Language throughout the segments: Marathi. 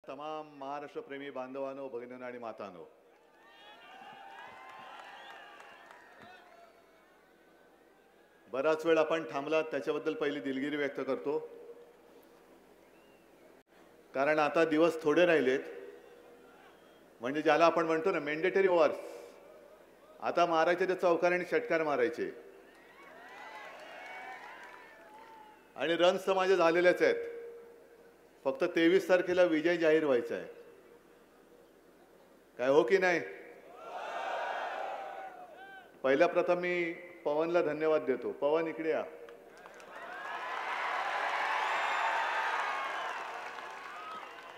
तमाम महाराष्ट्रप्रेमी बांधवांनो, भगिनींनो आणि मातांनो, बराच वेळ आपण थांबलात त्याच्याबद्दल पहिली दिलगिरी व्यक्त करतो. कारण आता दिवस थोडे राहिलेत, म्हणजे ज्याला आपण म्हणतो ना मॅन्डेटरी वॉर्स, आता मारायचे ते चौकार आणि षटकार मारायचे. आणि रन्स तर माझे झालेलेच आहेत. फक्त 23 तारखेला विजय जाहीर व्हायचा आहे. काय हो की नाही? पहिल्या प्रथम मी पवनला धन्यवाद देतो. पवन इकडे या.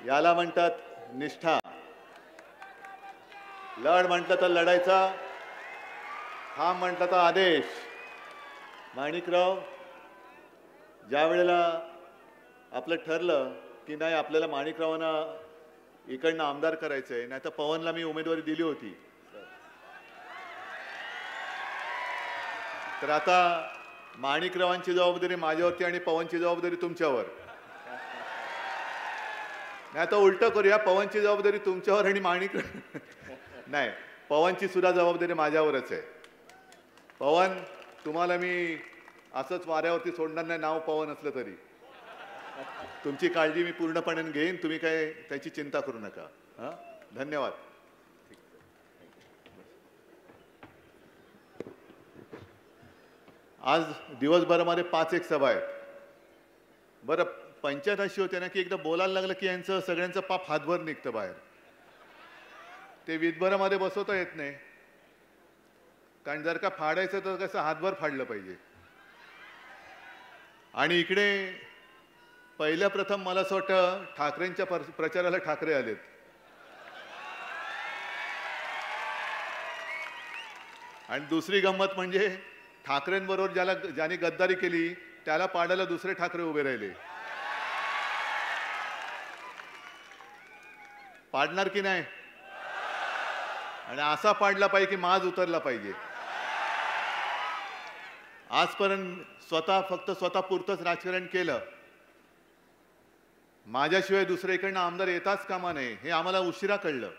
याला म्हणतात निष्ठा. लढ म्हटलं तर लढायचा, थांब म्हटलं तर आदेश. माणिकराव, ज्या वेळेला आपलं ठरलं की नाही आपल्याला माणिकरावांना इकडनं आमदार करायचंय, नाही तर पवनला मी उमेदवारी दिली होती, तर आता माणिकरावांची जबाबदारी माझ्यावरती आणि पवनची जबाबदारी तुमच्यावर. नाही तर उलट करूया, पवनची जबाबदारी तुमच्यावर आणि नाही, पवनची सुद्धा जबाबदारी माझ्यावरच आहे. पवन, तुम्हाला मी असंच वाऱ्यावरती सोडणार नाही, नाव पवन असलं तरी. तुमची काळजी मी पूर्णपणे घेईन, तुम्ही काय त्याची चिंता करू नका. हां, धन्यवाद. आज दिवसभरामध्ये 5-1 सभा आहेत. बरं, पंचायत अशी होते ना की एकदा बोलायला लागलं की यांचं सगळ्यांचं पाप हातभर निघतं बाहेर. ते विधभरामध्ये बसवता येत नाही, कारण जर का फाडायचं तर कसं हातभर फाडलं पाहिजे. आणि इकडे पहिल्या प्रथम मला असं वाटतं ठाकरेंच्या प्रचाराला ठाकरे आलेत. आणि दुसरी गंमत म्हणजे ठाकरेंबरोबर ज्याने गद्दारी केली त्याला पाडायला दुसरे ठाकरे उभे राहिले. पाडणार की नाही? आणि असा पाडला पाहिजे की माज उतरला पाहिजे. आजपर्यंत फक्त स्वतःपुरतंच राजकारण केलं. माझ्याशिवाय दुसऱ्याकडनं आमदार येताच कामा नये, हे आम्हाला उशिरा कळलं.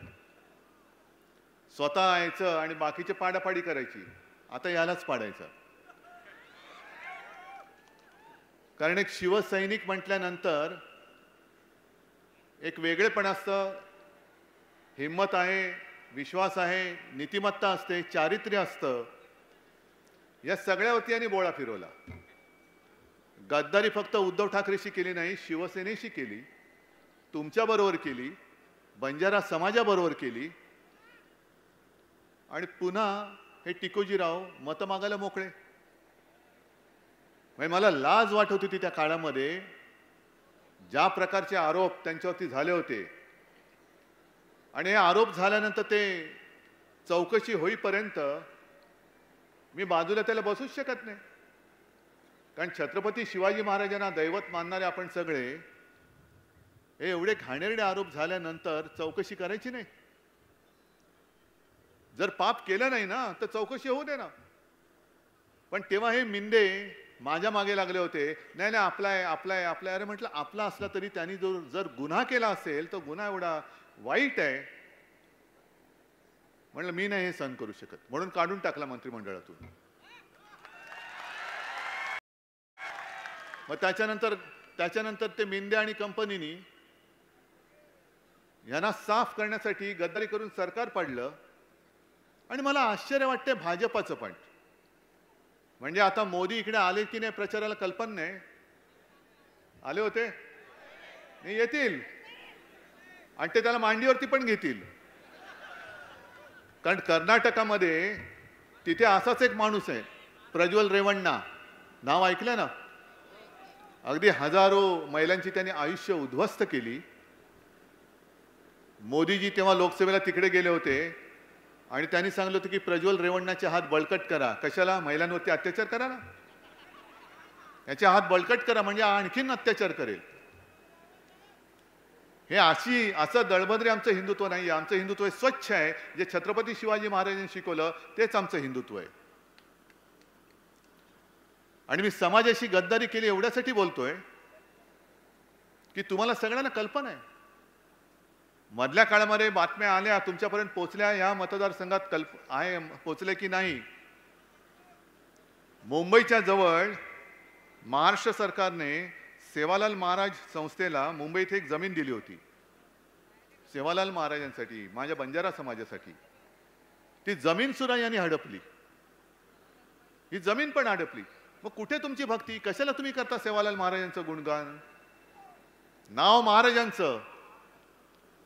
स्वतः यायचं आणि बाकीचे पाडापाडी करायची. आता यालाच पाडायचं. कारण एक शिवसैनिक म्हटल्यानंतर एक वेगळेपण असतं, हिम्मत आहे, विश्वास आहे, नीतिमत्ता असते, चारित्र्य असतं. या सगळ्यावरती यांनी बोळा फिरवला. गद्दारी फक्त उद्धव ठाकरेशी केली नाही, शिवसेनेशी केली, तुमच्याबरोबर केली, बंजारा समाजाबरोबर केली. आणि पुन्हा हे टिकोजीराव मतं मागायला मोकळे. म्हणजे मला लाज वाटत होती त्या काळामध्ये, ज्या प्रकारचे आरोप त्यांच्यावरती झाले होते. आणि हे आरोप झाल्यानंतर ते चौकशी होईपर्यंत मी बाजूला त्याला बसूच शकत नाही. कारण छत्रपती शिवाजी महाराजांना दैवत मानणारे आपण सगळे हे एवढे घाणेरडे आरोप झाल्यानंतर चौकशी करायची नाही. जर पाप केलं नाही ना तर चौकशी होऊ दे ना. पण तेव्हा हे मिंदे माझ्या मागे लागले होते, नाही नाही आपला आहे, आपला आहे, आपला आहे. अरे म्हटलं, आपला असला तरी त्यांनी जर गुन्हा केला असेल तर गुन्हा एवढा वाईट आहे, म्हटलं मी नाही हे सहन करू शकत, म्हणून काढून टाकला मंत्रिमंडळातून. मग त्याच्यानंतर ते मिंदे आणि कंपनीनी यांना साफ करण्यासाठी गद्दारी करून सरकार पाडलं. आणि मला आश्चर्य वाटते भाजपाचं पण. म्हणजे आता मोदी इकडे आले की नाही प्रचाराला कल्पना नाही. आले होते नाही, येतील. आणि ते त्याला मांडीवरती पण घेतील. कारण कर्नाटकामध्ये तिथे असाच एक माणूस आहे, प्रज्वल रेवण्णा. नाव ऐकलं ना? अगदी हजारो महिलांची त्यांनी आयुष्य उद्ध्वस्त केली. मोदीजी तेव्हा लोकसभेला तिकडे गेले होते आणि त्यांनी सांगितलं होतं की प्रज्वल रेवण्णाचे हात बळकट करा. कशाला? महिलांवरती अत्याचार करा ना, याचे हात बळकट करा, म्हणजे आणखीन अत्याचार करेल. हे असं दळभद्रे आमचं हिंदुत्व नाही. आमचं हिंदुत्व स्वच्छ आहे. जे छत्रपती शिवाजी महाराजांनी शिकवलं तेच आमचं हिंदुत्व आहे. आणि मी समाजाशी गद्दारी केली एवढ्यासाठी बोलतोय की तुम्हाला सगळ्यांना कल्पना आहे मधल्या काळामध्ये बातम्या आल्या, तुमच्यापर्यंत पोहोचल्या, या मतदारसंघात पोहोचले की नाही? मुंबईच्या जवळ महाराष्ट्र सरकारने सेवालाल महाराज संस्थेला मुंबईत एक जमीन दिली होती, सेवालाल महाराजांसाठी, माझ्या बंजारा समाजासाठी. ती जमीन सुद्धा यांनी हडपली, ही जमीन पण हडपली. मग कुठे तुमची भक्ती? कशाला तुम्ही करता सेवालाल महाराजांचं गुणगान? नाव महाराजांचं,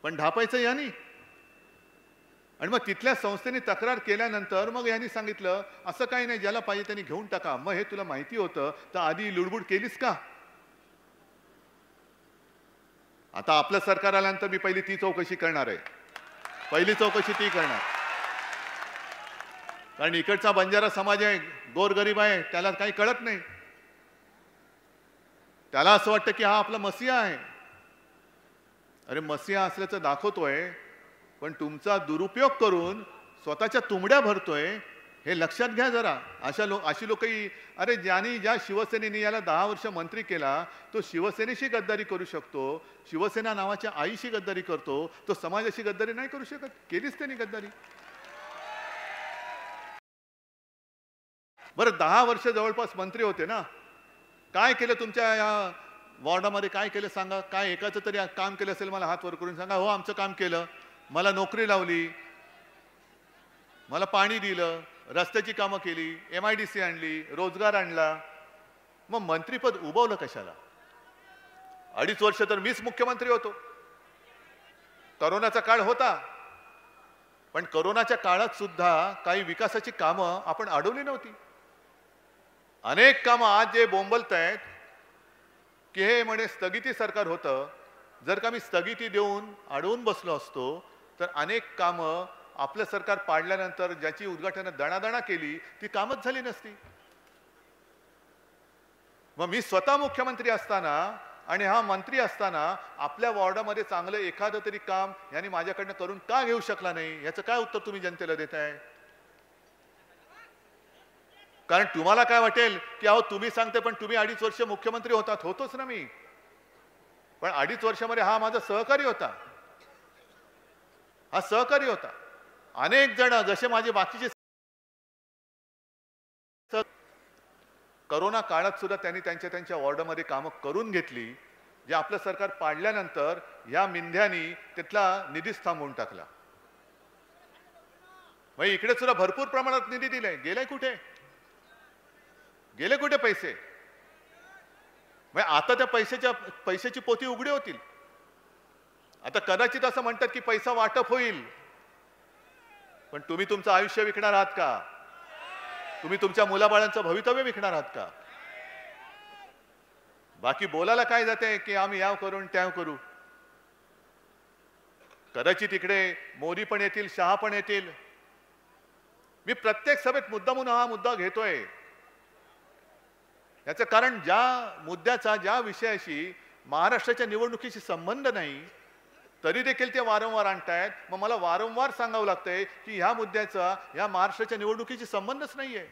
पण ढापायचं यांनी. आणि मग तिथल्या संस्थेने तक्रार केल्यानंतर मग यांनी सांगितलं असं काही नाही, ज्याला पाहिजे त्यांनी घेऊन टाका. मग हे तुला माहिती होतं तर आधी लुडबुड केलीस का? आता आपलं सरकार आल्यानंतर मी पहिली ती चौकशी करणार आहे, पहिली चौकशी ती करणार. कारण इकडचा बंजारा समाज आहे, गोरगरीब आहे, त्याला काही कळत नाही. त्याला असं वाटतं की हा आपला मसिहा आहे. अरे मसिहा असल्याचं दाखवतोय, पण तुमचा दुरुपयोग करून स्वतःच्या तुंबड्या भरतोय, हे लक्षात घ्या जरा. अशी लोकही, अरे ज्या शिवसेनेने याला 10 वर्ष मंत्री केला, तो शिवसेनेशी गद्दारी करू शकतो, शिवसेना नावाच्या आईशी गद्दारी करतो, तो समाजाशी गद्दारी नाही करू शकत? केलीच त्यांनी गद्दारी. बरं 10 वर्ष जवळपास मंत्री होते ना, काय केलं तुमच्या या वॉर्डामध्ये? काय केलं सांगा? काय एकाचं तरी काम केलं असेल मला हात वर करून सांगा. हो आमचं काम केलं, मला नोकरी लावली, मला पाणी दिलं, रस्त्याची कामं केली, MIDC आणली, रोजगार आणला. मग मंत्रीपद उभवलं कशाला? 2.5 वर्ष तर मीच मुख्यमंत्री होतो. करोनाचा काळ होता, पण करोनाच्या काळात सुद्धा काही विकासाची कामं आपण अडवली नव्हती. अनेक कामं आज जे बोंबलतायत की हे म्हणे स्थगिती सरकार होतं, जर का मी स्थगिती देऊन अडवून बसलो असतो तर अनेक कामं आपलं सरकार पाडल्यानंतर ज्याची उद्घाटन दणादणा केली ती कामच झाली नसती. मग मी स्वतः मुख्यमंत्री असताना आणि हा मंत्री असताना आपल्या वॉर्डामध्ये चांगलं एखादं तरी काम यांनी माझ्याकडनं करून का घेऊ शकला नाही? याचं काय उत्तर तुम्ही जनतेला देताय? कारण तुम्हाला काय वाटेल की अहो तुम्ही सांगते, पण तुम्ही 2.5 वर्ष मुख्यमंत्री होतात. होतोच ना मी, पण 2.5 वर्षामध्ये हा माझा सहकारी होता, हा सहकारी होता. अनेक जण जसे माझे बाकीचे करोना काळात सुद्धा त्यांनी त्यांच्या वॉर्डामध्ये कामं करून घेतली, जे आपलं सरकार पाडल्यानंतर या मिंध्यानी तिथला निधीच थांबवून टाकला. मग इकडे सुद्धा भरपूर प्रमाणात निधी दिलाय, गेलाय कुठे? गेले कुठे पैसे? मग आता त्या पैशाची पोती उघडी होतील. आता कदाचित असं म्हणतात की पैसा वाटप होईल, पण तुम्ही तुमचं आयुष्य विकणार आहात का? तुम्ही तुमच्या मुलाबाळांचं भवितव्य विकणार आहात का? बाकी बोलायला काय जाते की आम्ही याव करून त्याव करू. कदाचित इकडे मोदी पण येतील, शहा पण येतील. मी प्रत्येक सभेत मुद्दामून हा मुद्दा घेतोय. याचं कारण ज्या मुद्द्याचा, ज्या विषयाशी महाराष्ट्राच्या निवडणुकीशी संबंध नाही तरी देखील ते वारंवार आणतायत. मग मला वारंवार सांगावं लागतंय की ह्या मुद्द्याचा या महाराष्ट्राच्या निवडणुकीशी संबंधच नाहीये.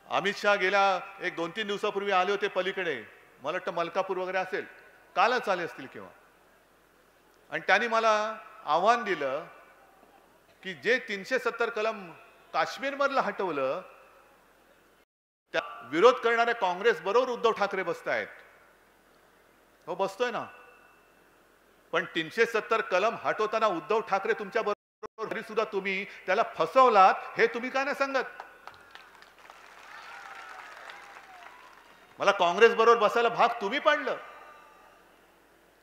अमित शहा गेल्या 1-2-3 दिवसापूर्वी आले होते पलीकडे, मला वाटतं मलकापूर वगैरे असेल, कालच आले असतील किंवा, आणि त्यांनी मला आव्हान दिलं की जे 370 कलम काश्मीरमधलं हटवलं त्या विरोध करणाऱ्या काँग्रेस बरोबर उद्धव ठाकरे बसतायत. हो बसतोय ना, पण 370 कलम हटवताना उद्धव ठाकरे तुमच्या बरोबर तरी सुद्धा तुम्ही त्याला फसवलात, हे तुम्ही काय नाही सांगत? मला काँग्रेस बरोबर बसायला भाग तुम्ही पाडलं.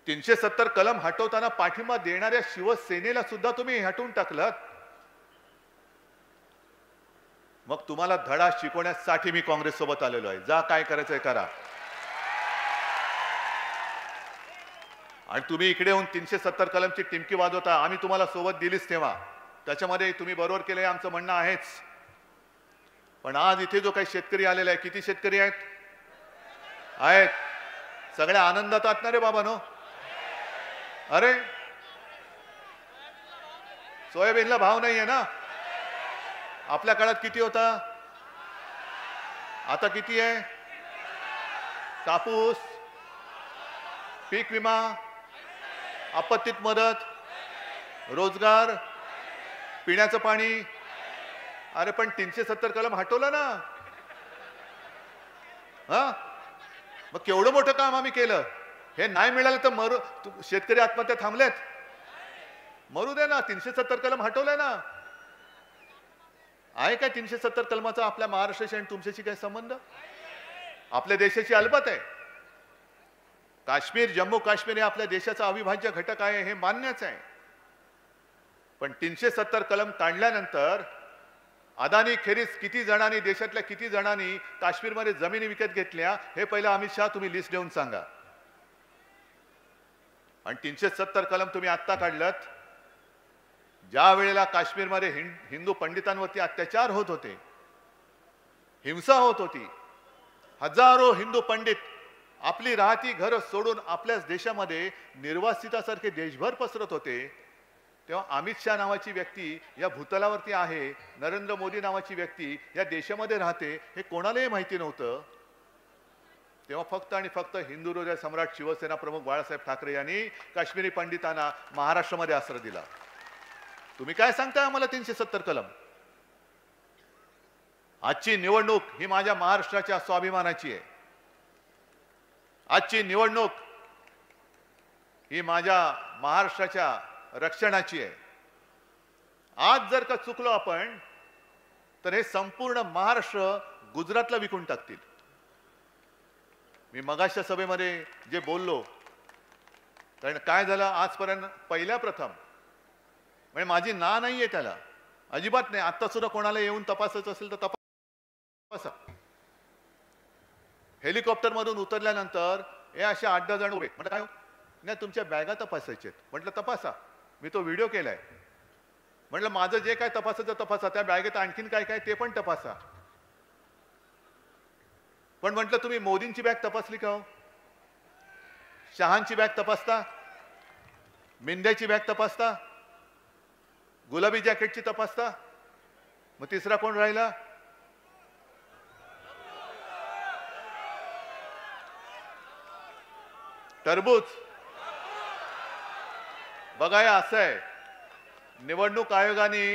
370 कलम हटवताना पाठिंबा देणाऱ्या शिवसेनेला सुद्धा तुम्ही हटवून टाकलं. मग तुम्हाला धडा शिकवण्यासाठी मी काँग्रेस सोबत आलेलो आहे. जा काय करायचंय करा. आणि तुम्ही इकडे येऊन 370 कलमची टिमकी वाजवता. आम्ही तुम्हाला सोबत दिलीच तेव्हा, त्याच्यामध्ये तुम्ही बरोबर केलंय आमचं म्हणणं आहेच. पण आज इथे जो काही शेतकरी आलेला आहे, किती शेतकरी आहेत? सगळ्या आनंदात आहात ना रे बाबा नो? अरे सोयाबीनला भाव नाहीये ना? आपल्या काळात किती होता, आता किती आहे? कापूस, पीक विमा, आपत्तीत मदत, रोजगार, पिण्याचं पाणी. अरे पण 370 कलम हटवलं ना. हा, मग केवढं मोठं काम आम्ही केलं. हे नाही मिळालं तर शेतकरी आत्महत्या थांबलेत. मरू दे ना, 370 कलम हटवलंय ना. आहे काय 370 कलमाचा आपल्या महाराष्ट्राशी आणि तुमच्याशी काय संबंध? आपल्या देशाची अलबत आहे. काश्मीर, जम्मू काश्मीर हे आपल्या देशाचा अविभाज्य घटक आहे, हे मान्यच आहे. पण 370 कलम काढल्यानंतर अदानी खेरीज किती जणांनी, देशातल्या किती जणांनी काश्मीरमध्ये जमिनी विकत घेतल्या हे पहिलं अमित शहा तुम्ही लिस्ट देऊन सांगा. आणि 370 कलम तुम्ही आत्ता काढलत ज्या वेळेला काश्मीरमध्ये हिंदू पंडितांवरती अत्याचार होत होते, हिंसा होत होती, हजारो हिंदू पंडित आपली राहती घर सोडून आपल्याच देशामध्ये निर्वासितासारखे देशभर पसरत होते, तेव्हा अमित शहा नावाची व्यक्ती या भूतलावरती आहे, नरेंद्र मोदी नावाची व्यक्ती या देशामध्ये राहते, हे कोणालाही माहिती नव्हतं. तेव्हा फक्त आणि फक्त हिंदू हृदय सम्राट शिवसेना प्रमुख बाळासाहेब ठाकरे यांनी काश्मीरी पंडितांना महाराष्ट्रामध्ये आश्रय दिला. तुम्ही काय सांगताय आम्हाला 370 कलम? आजची निवडणूक ही माझ्या महाराष्ट्राच्या स्वाभिमानाची आहे. आजची निवडणूक ही माझ्या महाराष्ट्राच्या रक्षणाची आहे. आज जर का चुकलो आपण तर हे संपूर्ण महाराष्ट्र गुजरातला विकून टाकतील. मी मगाच्या सभेमध्ये जे बोललो, कारण काय झालं आजपर्यंत पहिल्या प्रथम म्हणजे माझी ना नाहीये त्याला, अजिबात नाही. आता सुद्धा कोणाला येऊन तपासायचं असेल तर तपासा. हेलिकॉप्टर मधून उतरल्यानंतर हे असे 8-10 जण उभे. म्हटलं काय नाही, तुमच्या बॅगा तपासायचे. म्हटलं तपासा. मी तो व्हिडिओ केलाय. म्हटलं माझं जे काय तपासायचं तपासा, त्या बॅगेत आणखीन काय काय ते पण तपासा. पण म्हटलं तुम्ही मोदींची बॅग तपासली का हो? शहांची बॅग तपासता, मिंद्याची बॅग तपासता, गुलाबी जॅकेटची तपासता, मग तिसरा कोण राहिला? टरबूज. बघा हे असं आहे, निवडणूक आयोगाने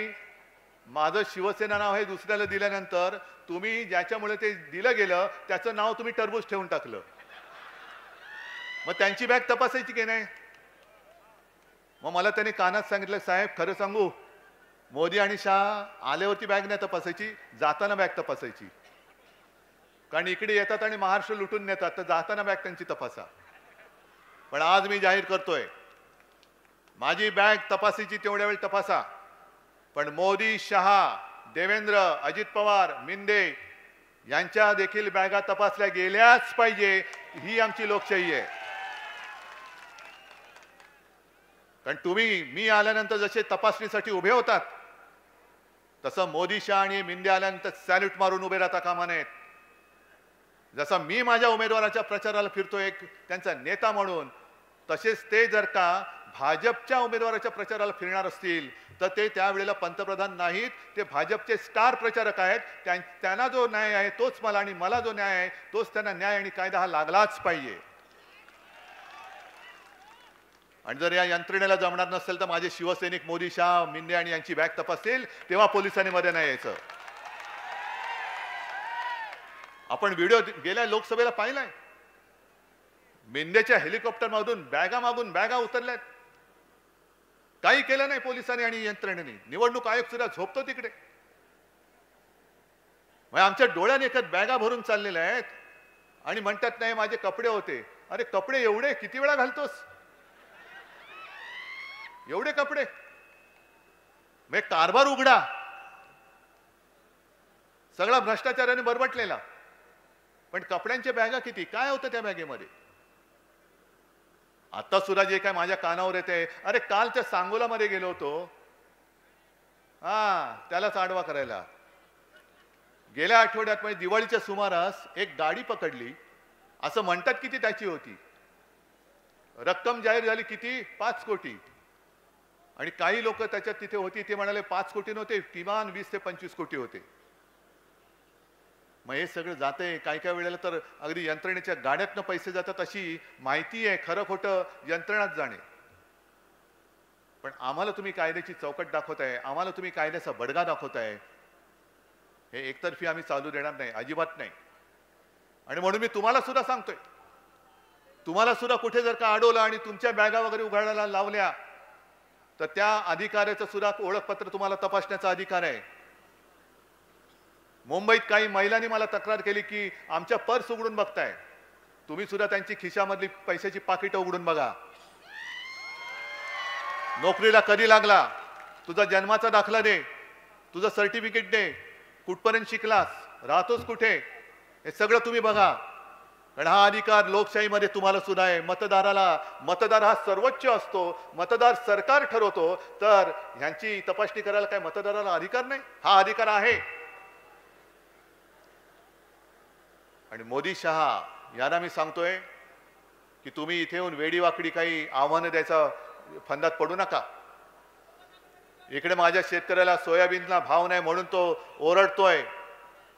माझं शिवसेना नाव हे दुसऱ्याला दिल्यानंतर तुम्ही ज्याच्यामुळे ते दिलं गेलं त्याचं नाव तुम्ही टरबूज ठेवून टाकलं. मग त्यांची बॅग तपासायची की नाही? मग मला त्यांनी कानात सांगितलं, साहेब खरं सांगू, मोदी आणि शहा आल्यावरती बॅग नाही तपासायची, जाताना बॅग तपासायची. कारण इकडे येतात आणि महाराष्ट्र लुटून नेतात, तर जाताना बॅग त्यांची तपासा. पण आज मी जाहीर करतोय, माझी बॅग तपासायची तेवढ्या वेळ तपासा, पण मोदी, शहा, देवेंद्र, अजित पवार, मिंदे यांच्या देखील बॅगा तपासल्या गेल्याच पाहिजे. ही आमची लोकशाही आहे. कारण तुम्ही मी आल्यानंतर जसे तपासणीसाठी उभे होतात, तसं मोदी, शहा आणि मिंदे आल्यानंतर सॅल्यूट मारून उभे राहता कामा नयेत. जसा मी माझ्या उमेदवाराच्या प्रचाराला फिरतो एक त्यांचा नेता म्हणून, तसेच ते जर का भाजपच्या उमेदवाराच्या प्रचाराला फिरणार असतील तर ते त्यावेळेला पंतप्रधान नाहीत, ते भाजपचे स्टार प्रचारक आहेत. त्यांना जो न्याय आहे तोच मला, आणि मला जो न्याय आहे तोच त्यांना न्याय आणि कायदा हा लागलाच पाहिजे. आणि जर या यंत्रणेला जमणार नसेल तर माझे शिवसैनिक मोदी, शहा, मिंदे आणि यांची बॅग तपासतील, तेव्हा पोलिसांनी मध्ये नाही यायचं. आपण व्हिडिओ गेल्या लोकसभेला पाहिलाय, मिंदेच्या हेलिकॉप्टर मधून बॅगा मागून बॅगा उतरल्यात. काही केलं नाही पोलिसांनी आणि यंत्रणेने. निवडणूक आयोग सुद्धा झोपतो तिकडे. आमच्या डोळ्याने एकच बॅगा भरून चाललेल्या आहेत आणि म्हणतात नाही माझे कपडे होते. अरे कपडे एवढे किती वेळा घालतोस? एवढे कपडे? मग कारभार उघडा, सगळा भ्रष्टाचाराने बरबटलेला. पण कपड्यांच्या बॅगा किती, काय होतं त्या बॅगेमध्ये? आता सुद्धा जे काय माझ्या कानावर येते, अरे कालच्या सांगोलामध्ये गेलो होतो, त्यालाच आडवा करायला. गेल्या आठवड्यात म्हणजे दिवाळीच्या सुमारास एक गाडी पकडली. असं म्हणतात किती त्याची होती, रक्कम जाहीर झाली किती, 5 कोटी. आणि काही लोक त्याच्यात तिथे होती, ते म्हणाले 5 कोटी नव्हते, किमान 20 ते 25 कोटी होते. मग हे सगळं जाते. काही काही वेळेला तर अगदी यंत्रणेच्या गाड्यातनं पैसे जातात अशी माहिती आहे. खरं खोटं यंत्रणाच जाणे. पण आम्हाला तुम्ही कायद्याची चौकट दाखवताय, आम्हाला तुम्ही कायद्याचा बडगा दाखवताय, हे एकतर्फी आम्ही चालू देणार नाही, अजिबात नाही. आणि म्हणून मी तुम्हाला सुद्धा सांगतोय, तुम्हाला सुद्धा कुठे जर का अडवलं आणि तुमच्या बॅगा वगैरे उघडायला लावल्या तर त्या अधिकाऱ्याचं सुद्धा ओळखपत्र तुम्हाला तपासण्याचा अधिकार आहे. मुंबईत काही महिलांनी मला तक्रार केली की आमच्या पर्स उघडून बघताय. तुम्ही सुद्धा त्यांची खिशामधली पैशाची पाकिटं उघडून बघा. नोकरीला कधी लागला, तुझा जन्माचा दाखला दे, तुझं सर्टिफिकेट दे, कुठपर्यंत शिकलास, राहतोस कुठे, हे सगळं तुम्ही बघा. कारण हा अधिकार लोकशाहीमध्ये तुम्हाला सुद्धा आहे. मतदार हा सर्वोच्च असतो, मतदार सरकार ठरवतो, तर ह्यांची तपासणी करायला काय मतदाराला अधिकार नाही? हा अधिकार आहे. आणि मोदी शहा यांना मी सांगतोय की तुम्ही इथे येऊन वेडीवाकडी काही आव्हानं द्यायचा फंदात पडू नका. इकडे माझ्या शेतकऱ्याला सोयाबीनला भाव नाही म्हणून तो ओरडतोय.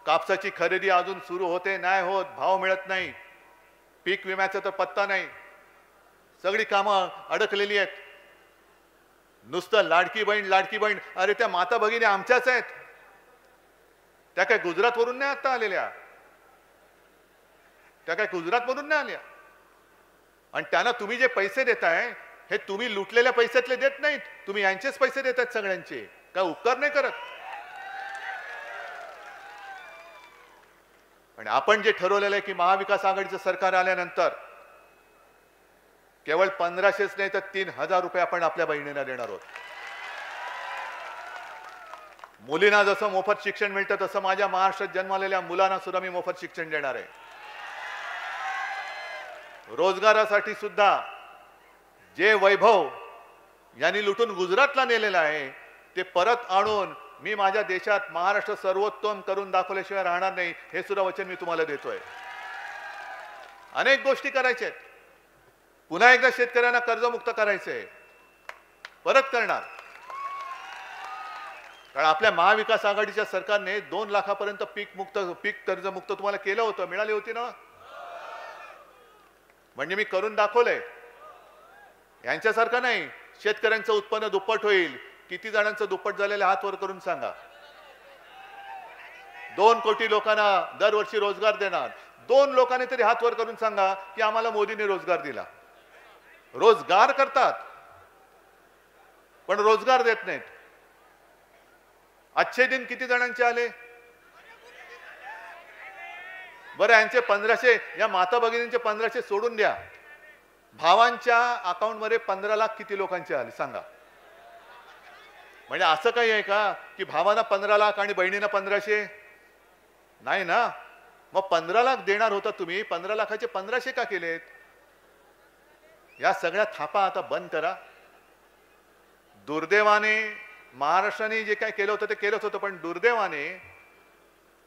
कापसाची खरेदी अजून सुरू होते नाही होत, भाव मिळत नाही, पीक विम्याचा तर पत्ता नाही, सगळी कामं अडकलेली आहेत. नुसतं लाडकी बहीण, अरे त्या माता भगिनी आमच्याच आहेत, त्या काय गुजरातवरून नाही आता आलेल्या, त्या काय गुजरातमधून नाही आल्या. आणि त्यांना तुम्ही जे पैसे देताय हे तुम्ही लुटलेल्या पैशातले देत नाहीत, तुम्ही यांचेच पैसे देतात सगळ्यांचे, काय उपकार नाही करत. आणि आपण जे ठरवलेलं आहे की महाविकास आघाडीचं सरकार आल्यानंतर केवळ 1500च नाही तर 3000 रुपये आपण आपल्या बहिणींना देणार आहोत. मुलींना जसं मोफत शिक्षण मिळतं तसं माझ्या महाराष्ट्रात जन्मलेल्या मुलांना सुद्धा मी मोफत शिक्षण देणार आहे. रोजगारासाठी सुद्धा जे वैभव यांनी लुटून गुजरातला नेलेलं आहे ते परत आणून मी माझ्या देशात महाराष्ट्र सर्वोत्तम करून दाखवल्याशिवाय राहणार नाही, हे सुद्धा वचन मी तुम्हाला देतोय. अनेक गोष्टी करायच्या आहेत. पुन्हा एकदा शेतकऱ्यांना कर्जमुक्त करायचंय, परत करणार. कारण आपल्या महाविकास आघाडीच्या सरकारने 2 लाखापर्यंत पीक कर्जमुक्त तुम्हाला केलं होतं, मिळाली होती ना. म्हणजे मी करून दाखवलंय. यांच्यासारखं नाही शेतकऱ्यांचं उत्पन्न दुप्पट होईल. किती जणांचं दुप्पट झालेलं हात वर करून सांगा. 2 कोटी लोकांना दरवर्षी रोजगार देणार. 2 लोकांनी तरी हात वर करून सांगा की आम्हाला मोदींनी रोजगार दिला. रोजगार करतात पण रोजगार देत नाहीत. अच्छे दिन किती जणांचे आले बरं? यांचे 1500, या माता भगिनींचे 1500 सोडून द्या. भावांच्या अकाउंट मध्ये 15 लाख किती लोकांचे आले सांगा. म्हणजे असं काही आहे का की भावांना 15 लाख आणि बहिणींना 1500? नाही ना. मग 15 लाख देणार होता तुम्ही, 15 लाखाचे 1500 का केलेत? या सगळ्या थापा आता बंद करा. दुर्दैवाने महाराष्ट्राने जे काय केलं होतं ते केलंच होतं, पण दुर्दैवाने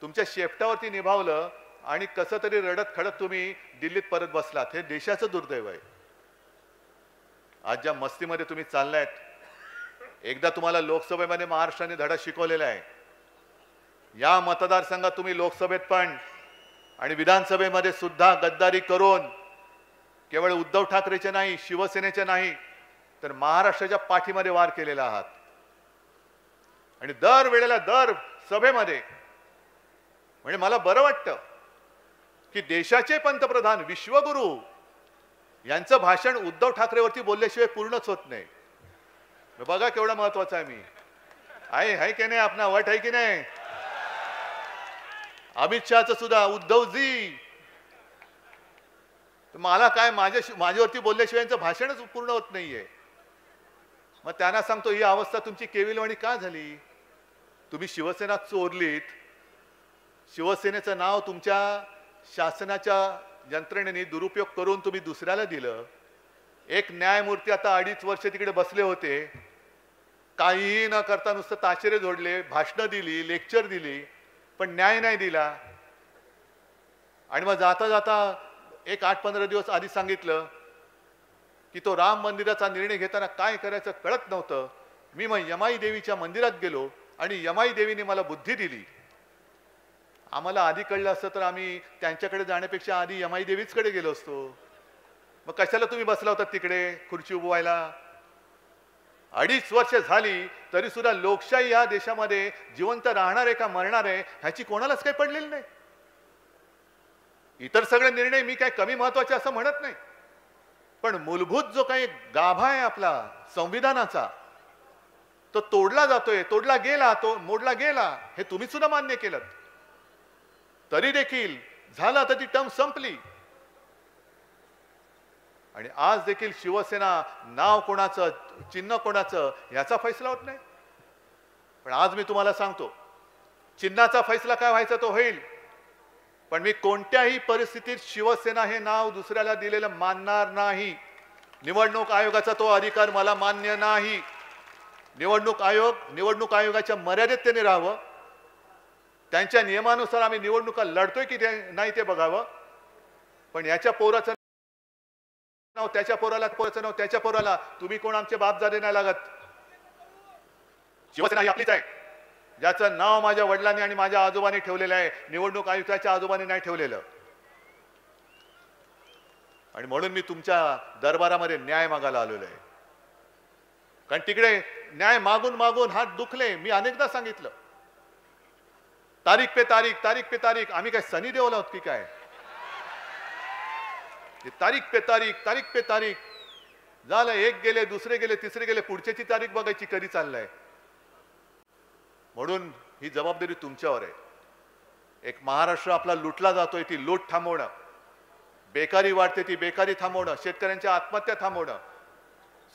तुमच्या शेपटावरती निभावलं आणि कसं तरी रडत खडत तुम्ही दिल्लीत परत बसलात. हे देशाचं दुर्दैव आहे. आज ज्या मस्तीमध्ये तुम्ही चाललायत, एकदा तुम्हाला लोकसभेमध्ये महाराष्ट्राने धडा शिकवलेला आहे. या मतदारसंघात तुम्ही लोकसभेत पण आणि विधानसभेमध्ये सुद्धा गद्दारी करून केवळ उद्धव ठाकरेचे नाही, शिवसेनेचे नाही, तर महाराष्ट्राच्या पाठीमध्ये वार केलेला आहात. आणि दर वेळेला दर सभेमध्ये म्हणजे मला बरं वाटतं की देशाचे पंतप्रधान विश्वगुरु यांचं भाषण उद्धव ठाकरेवरती बोलल्याशिवाय पूर्णच होत नाही. बघा केवढा महत्वाचा आहे. मी आहे की नाही, आपला वट आहे की नाही? अमित शहाचं सुद्धा उद्धवजी, मला काय माझ्यावरती बोलल्याशिवाय यांचं भाषणच पूर्ण होत नाहीये. मग त्यांना सांगतो ही अवस्था तुमची केविलवाणी का झाली? तुम्ही शिवसेना चोरलीत. शिवसेनेचं नाव तुमच्या शासनाच्या यंत्रणेने दुरुपयोग करून तुम्ही दुसऱ्याला दिलं. एक न्यायमूर्ती आता 2.5 वर्ष तिकडे बसले होते, काहीही न करता नुसतं ताशेरे जोडले, भाषणं दिली, लेक्चर दिली, पण न्याय नाही दिला. आणि मग जाता जाता एक 8-15 दिवस आधी सांगितलं की तो राम मंदिराचा निर्णय घेताना काय करायचं कळत नव्हतं. मी मग यमाई देवीच्या मंदिरात गेलो आणि यमाई देवीने मला बुद्धी दिली. आम्हाला आधी कळलं असतं तर आम्ही त्यांच्याकडे जाण्यापेक्षा आधी यमाई देवीचकडे गेलो असतो. मग कशाला तुम्ही बसला होता तिकडे खुर्ची उभवायला? 2.5 वर्ष झाली तरी सुद्धा लोकशाही या देशामध्ये जिवंत राहणार आहे का मरणार आहे ह्याची कोणालाच काही पडलेली नाही. इतर सगळे निर्णय मी काय कमी महत्वाचे असं म्हणत नाही, पण मूलभूत जो काही गाभा आहे आपला संविधानाचा तो तोडला जातोय, तोडला गेला, तो मोडला गेला, हे तुम्ही सुद्धा मान्य केलं. तरी देखील झालं आता ती टर्म संपली आणि आज देखील शिवसेना नाव कोणाचं चिन्ह कोणाचं याचा फैसला होत नाही. पण आज मी तुम्हाला सांगतो चिन्हाचा फैसला काय व्हायचा तो होईल, पण मी कोणत्याही परिस्थितीत शिवसेना हे नाव दुसऱ्याला दिलेलं मानणार नाही. निवडणूक आयोगाचा तो अधिकार मला मान्य नाही. निवडणूक आयोगाच्या मर्यादेत त्याने राहावं, त्यांच्या नियमानुसार आम्ही निवडणुका लढतोय की नाही ते बघावं. पण याच्या पोराचं नाव त्याच्या पोराला, पोराचं नाव त्याच्या पोराला, तुम्ही कोण आमचे बापजादे नाही लागत. शिवसेना ही आपलीच आहे, ज्याचं नाव माझ्या वडिलांनी आणि माझ्या आजोबांनी ठेवलेलं आहे, निवडणूक आयुक्ताच्या आजोबांनी नाही ठेवलेलं. आणि म्हणून मी तुमच्या दरबारामध्ये न्याय मागायला आलेलो आहे. कारण तिकडे न्याय मागून मागून हात दुखले. मी अनेकदा सांगितलं तारीख पे तारीख. आम्ही काय सनी देओल आहोत की काय? तारीख पे तारीख झालं. एक गेले, दुसरे गेले, तिसरे गेले, पुढच्याची तारीख बघायची कधी चाललंय. म्हणून ही जबाबदारी तुमच्यावर आहे. एक महाराष्ट्र आपला लुटला जातोय, ती लूट थांबवणं, बेकारी वाढते ती बेकारी थांबवणं, शेतकऱ्यांच्या आत्महत्या थांबवणं,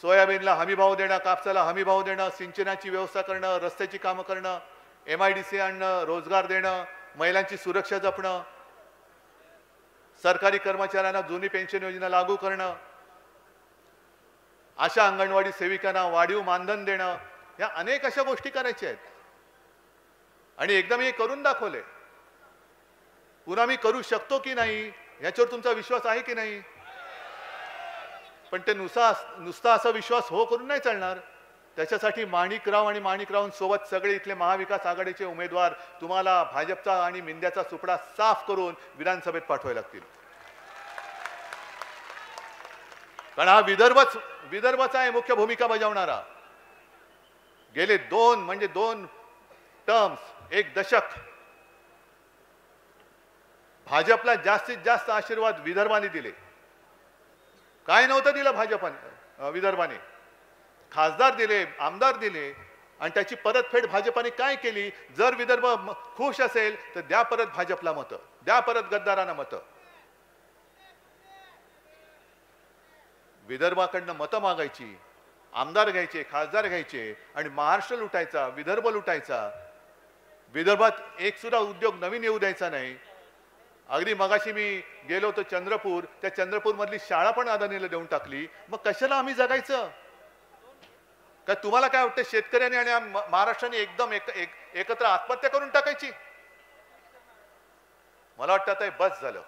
सोयाबीनला हमीभाव देणं, कापसाला हमीभाव देणं, सिंचनाची व्यवस्था करणं, रस्त्याची कामं करणं, MIDC आणणं, रोजगार देणं, महिलांची सुरक्षा जपणं, सरकारी कर्मचाऱ्यांना जुनी पेन्शन योजना लागू करणं, आशा अंगणवाडी सेविकांना वाढीव मानधन देणं, या अनेक अशा गोष्टी करायच्या आहेत. आणि एकदा मी हे करून दाखवले. पुन्हा मी करू शकतो की नाही याच्यावर तुमचा विश्वास आहे की नाही? पण ते नुसता असा विश्वास हो करून नाही चालणार. त्याच्यासाठी माणिकराव आणि माणिकरावांसोबत सगळे इथले महाविकास आघाडीचे उमेदवार तुम्हाला भाजपचा आणि मिंद्याचा सुपडा साफ करून विधानसभेत पाठवावे लागतील. कारण हा विदर्भचा आहे मुख्य भूमिका बजावणारा. गेले दोन टर्म्स, 1 दशक भाजपला जास्तीत जास्त आशीर्वाद विदर्भाने दिले. काय नव्हतं दिलं विदर्भाने? खासदार दिले, आमदार दिले, आणि त्याची परतफेड भाजपाने काय केली? जर विदर्भ खुश असेल तर द्या परत भाजपला मतं, द्या परत गद्दारांना मतं. विदर्भाकडनं मतं मागायची, आमदार घ्यायचे, खासदार घ्यायचे आणि महाराष्ट्र लुटायचा, विदर्भ लुटायचा. विदर्भात एक सुद्धा उद्योग नवीन येऊ द्यायचा नाही. अगदी मगाशी मी गेलो होतो चंद्रपूर, त्या चंद्रपूर मधली शाळा पण अदानीला देऊन टाकली. मग कशाला आम्ही जगायचं? काय तुम्हाला काय वाटतं शेतकऱ्यांनी आणि महाराष्ट्राने एकदम एकत्र आत्महत्या करून टाकायची? मला वाटतं आता बस झालं.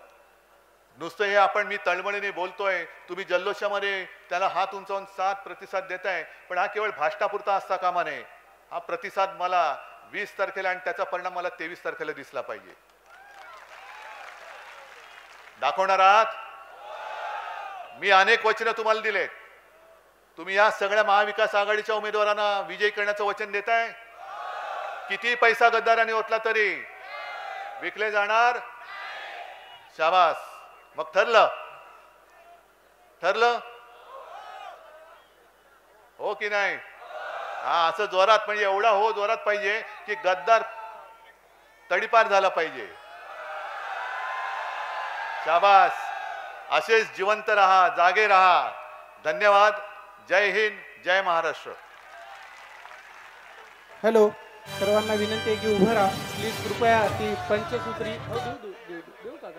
नुसतं हे मी तळमळीने बोलतोय, तुम्ही जल्लोषामध्ये त्याला हात उंचावून साथ प्रतिसाद देताय, पण हा केवळ भाषणापुरता असता कामा नये. हा प्रतिसाद मला 20 तारखेला आणि त्याचा परिणाम मला 23 तारखेला दिसला पाहिजे. दाखवणार आहात? मी अनेक वचनं तुम्हाला दिलेत. तुम्ही या सगळ्या महाविकास आघाडीच्या उमेदवारांना विजयी करण्याचं वचन देताय? किती पैसा गद्दारांनी ओतला तरी विकले जाणार? शाबास. मग ठरलं हो की नाही? हा, असं जोरात, म्हणजे एवढा हो जोरात पाहिजे की गद्दार तडीपार झाला पाहिजे. शाबास. असेच जिवंत रहा, जागे रहा. धन्यवाद. जय हिंद, जय महाराष्ट्र. हॅलो, सर्वांना विनंती आहे की उभं राहा प्लीज. कृपया ती पंचसूत्री देऊ का?